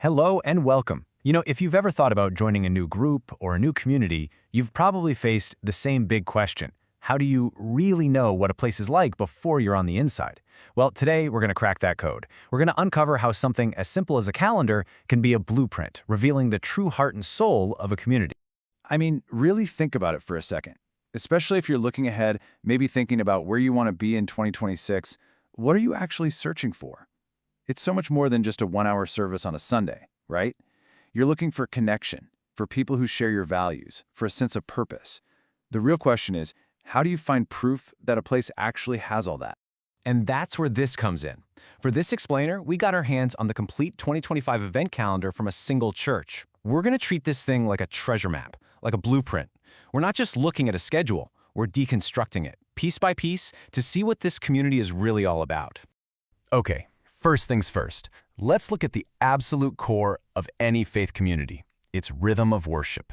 Hello and welcome. If you've ever thought about joining a new group or a new community, you've probably faced the same big question. How do you really know what a place is like before you're on the inside? Well, today we're going to crack that code. We're going to uncover how something as simple as a calendar can be a blueprint, revealing the true heart and soul of a community. Really think about it for a second. Especially if you're looking ahead, maybe thinking about where you want to be in 2026, what are you actually searching for? It's so much more than just a one-hour service on a Sunday, right? You're looking for connection, for people who share your values, for a sense of purpose. The real question is, how do you find proof that a place actually has all that? And that's where this comes in. For this explainer, we got our hands on the complete 2025 event calendar from a single church. We're going to treat this thing like a treasure map, like a blueprint. We're not just looking at a schedule, we're deconstructing it, piece by piece, to see what this community is really all about. Okay, first things first. Let's look at the absolute core of any faith community, its rhythm of worship.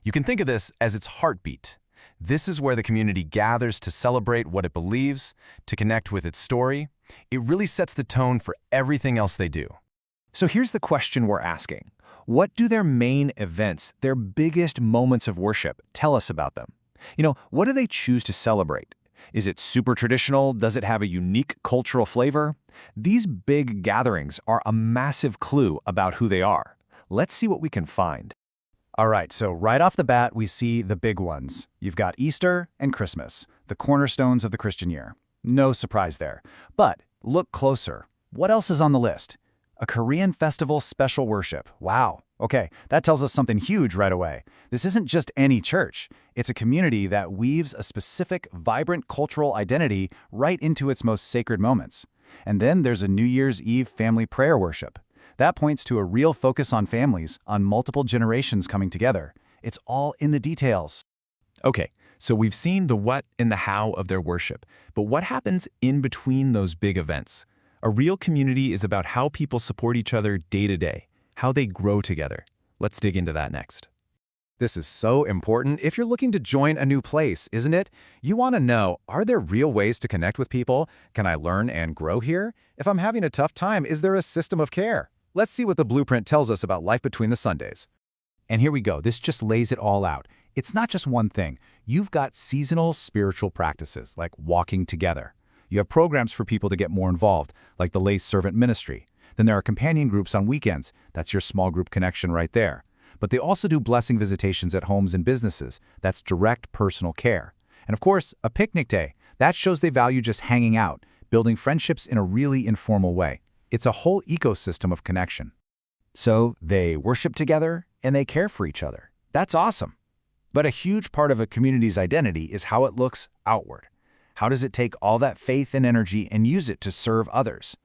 You can think of this as its heartbeat. This is where the community gathers to celebrate what it believes, to connect with its story. It really sets the tone for everything else they do. So here's the question we're asking. What do their main events, their biggest moments of worship, tell us about them? What do they choose to celebrate? Is it super traditional? Does it have a unique cultural flavor? These big gatherings are a massive clue about who they are. Let's see what we can find. All right, so right off the bat, we see the big ones. You've got Easter and Christmas, the cornerstones of the Christian year. No surprise there. But look closer. What else is on the list? A Korean festival special worship. Wow. Okay, that tells us something huge right away. This isn't just any church. It's a community that weaves a specific, vibrant cultural identity right into its most sacred moments. And then there's a New Year's Eve family prayer worship. That points to a real focus on families, on multiple generations coming together. It's all in the details. Okay, so we've seen the what and the how of their worship, but what happens in between those big events? A real community is about how people support each other day to day, how they grow together. Let's dig into that next. This is so important if you're looking to join a new place, isn't it? You want to know, are there real ways to connect with people? Can I learn and grow here? If I'm having a tough time, is there a system of care? Let's see what the blueprint tells us about life between the Sundays. And here we go. This just lays it all out. It's not just one thing. You've got seasonal spiritual practices like walking together. You have programs for people to get more involved, like the lay servant ministry. Then there are companion groups on weekends. That's your small group connection right there. But they also do blessing visitations at homes and businesses. That's direct personal care. And of course, a picnic day. That shows they value just hanging out, building friendships in a really informal way. It's a whole ecosystem of connection. So they worship together and they care for each other. That's awesome. But a huge part of a community's identity is how it looks outward. How does it take all that faith and energy and use it to serve others?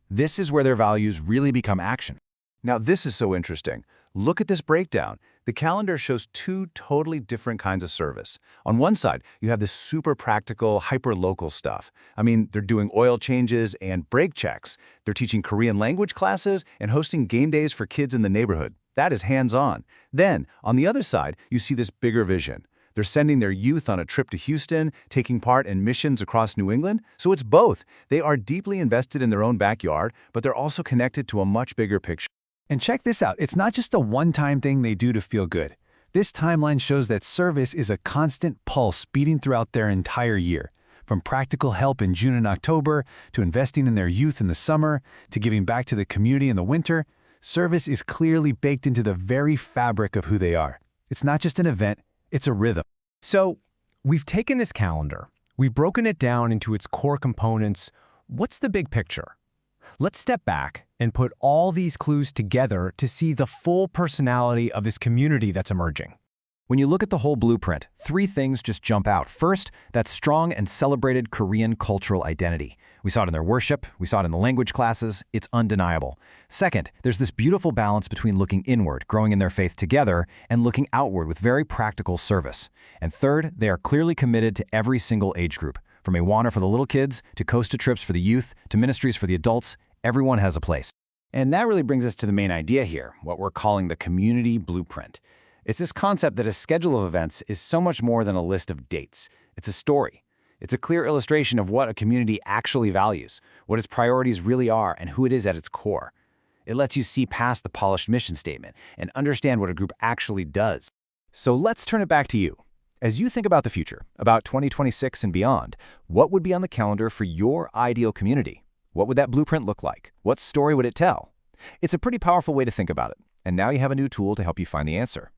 This is where their values really become action. Now, this is so interesting. Look at this breakdown. The calendar shows two totally different kinds of service. On one side, you have this super practical, hyper-local stuff. They're doing oil changes and brake checks. They're teaching Korean language classes and hosting game days for kids in the neighborhood. That is hands-on. Then, on the other side, you see this bigger vision. They're sending their youth on a trip to Houston, taking part in missions across New England. So it's both. They are deeply invested in their own backyard, but they're also connected to a much bigger picture. And check this out. It's not just a one-time thing they do to feel good. This timeline shows that service is a constant pulse beating throughout their entire year. From practical help in June and October, to investing in their youth in the summer, to giving back to the community in the winter, service is clearly baked into the very fabric of who they are. It's not just an event, it's a rhythm. So, we've taken this calendar, we've broken it down into its core components. What's the big picture? Let's step back and put all these clues together to see the full personality of this community that's emerging. When you look at the whole blueprint, three things just jump out. First, that strong and celebrated Korean cultural identity. We saw it in their worship, we saw it in the language classes, it's undeniable. Second, there's this beautiful balance between looking inward, growing in their faith together, and looking outward with very practical service. And third, they are clearly committed to every single age group. From Awana for the little kids, to Costa trips for the youth, to ministries for the adults, everyone has a place. And that really brings us to the main idea here, what we're calling the community blueprint. It's this concept that a schedule of events is so much more than a list of dates. It's a story. It's a clear illustration of what a community actually values, what its priorities really are, and who it is at its core. It lets you see past the polished mission statement and understand what a group actually does. So let's turn it back to you. As you think about the future, about 2026 and beyond, what would be on the calendar for your ideal community? What would that blueprint look like? What story would it tell? It's a pretty powerful way to think about it, and now you have a new tool to help you find the answer.